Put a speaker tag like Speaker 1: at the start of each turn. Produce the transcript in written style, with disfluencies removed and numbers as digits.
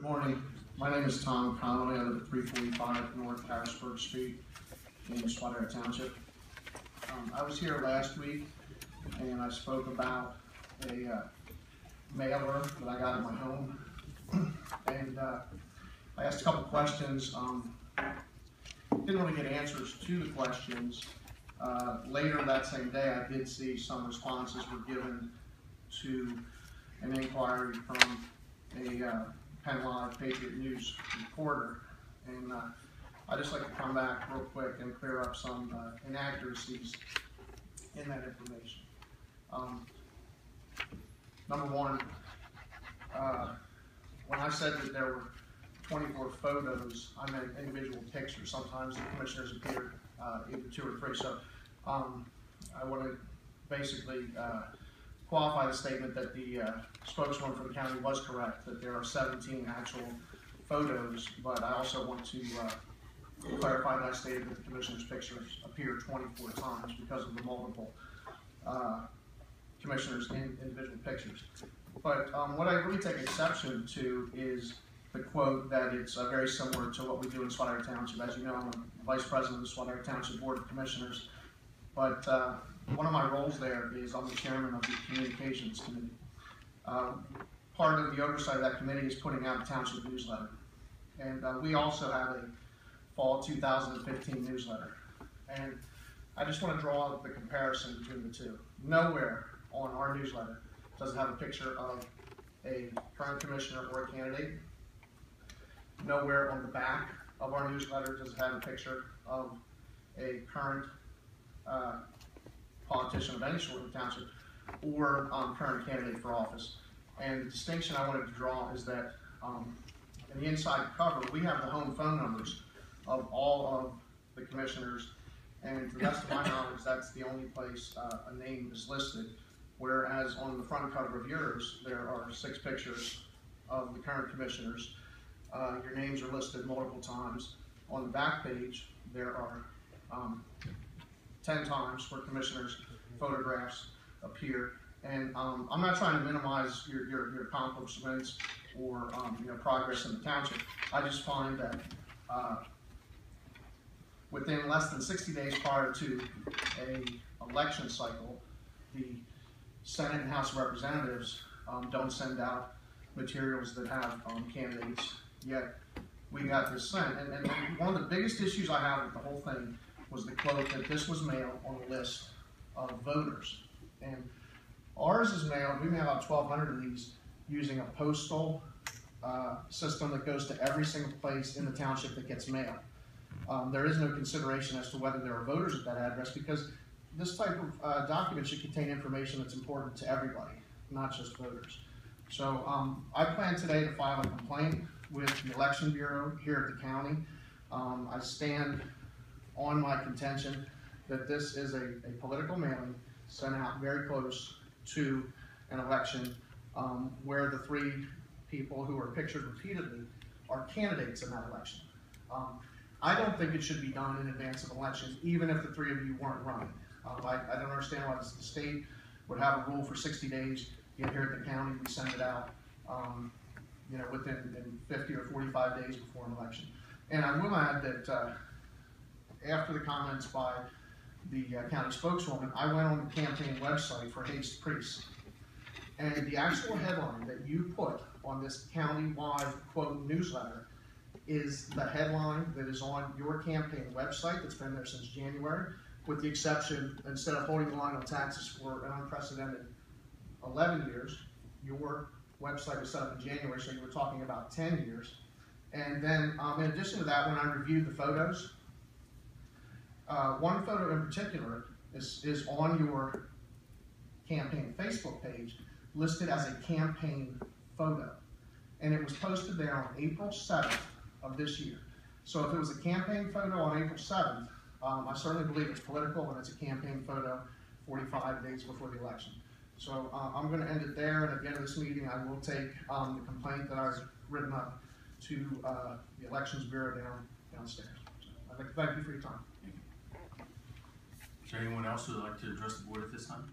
Speaker 1: morning. My name is Tom Connolly. I live at 345 North Harrisburg Street in Swatter Township. I was here last week and I spoke about a mailer that I got in my home. And I asked a couple questions. Didn't really get answers to the questions. Later that same day, I did see some responses were given to an inquiry from a PennLive Patriot News reporter, and I'd just like to come back real quick and clear up some inaccuracies in that information. Number one, when I said that there were 24 photos, I meant individual pictures. Sometimes the commissioners appeared either 2 or 3. So I want to basically qualify the statement that the spokeswoman for the county was correct, that there are 17 actual photos, but I also want to clarify that I stated that the commissioner's pictures appear 24 times because of the multiple commissioners in individual pictures. But what I really take exception to is the quote that it's very similar to what we do in Swatter Township. As you know, I'm a vice president of the Swatter Township Board of Commissioners, but one of my roles there is I'm the chairman of the Communications Committee. Part of the oversight of that committee is putting out a township newsletter. And we also have a fall 2015 newsletter. And I just want to draw the comparison between the two. Nowhere on our newsletter does it have a picture of a current commissioner or a candidate. Nowhere on the back of our newsletter does it have a picture of a current politician of any sort in the township or current candidate for office. And the distinction I wanted to draw is that in the inside cover, we have the home phone numbers of all of the commissioners, and to the best of my knowledge, that's the only place a name is listed, whereas on the front cover of yours, there are 6 pictures of the current commissioners. Your names are listed multiple times. On the back page, there are 10 times where commissioners' photographs appear. And I'm not trying to minimize your accomplishments or progress in the township. I just find that within less than 60 days prior to an election cycle, the Senate and House of Representatives don't send out materials that have candidates, yet we got this sent. And one of the biggest issues I have with the whole thing was the quote that this was mailed on a list of voters. And ours is mailed, we mail out 1,200 of these using a postal system that goes to every single place in the township that gets mail. There is no consideration as to whether there are voters at that address, because this type of document should contain information that's important to everybody, not just voters. So I plan today to file a complaint with the Election Bureau here at the county. I stand on my contention that this is a political mailing sent out very close to an election where the 3 people who are pictured repeatedly are candidates in that election. I don't think it should be done in advance of elections, even if the 3 of you weren't running. I don't understand why the state would have a rule for 60 days, yet here at the county we send it out within 50 or 45 days before an election. And I will add that after the comments by the county spokeswoman, I went on the campaign website for Haste Priest, and the actual headline that you put on this county-wide quote newsletter is the headline that is on your campaign website that's been there since January, with the exception, instead of holding the line on taxes for an unprecedented 11 years, your website was set up in January, so you were talking about 10 years. And then in addition to that, when I reviewed the photos, one photo in particular is on your campaign Facebook page, listed as a campaign photo. And it was posted there on April 7th of this year. So if it was a campaign photo on April 7th, I certainly believe it's political and it's a campaign photo 45 days before the election. So I'm going to end it there, and at the end of this meeting I will take the complaint that I've written up to the Elections Bureau downstairs. So I'd like to thank you for your time.
Speaker 2: Is there anyone else who would like to address the board at this time?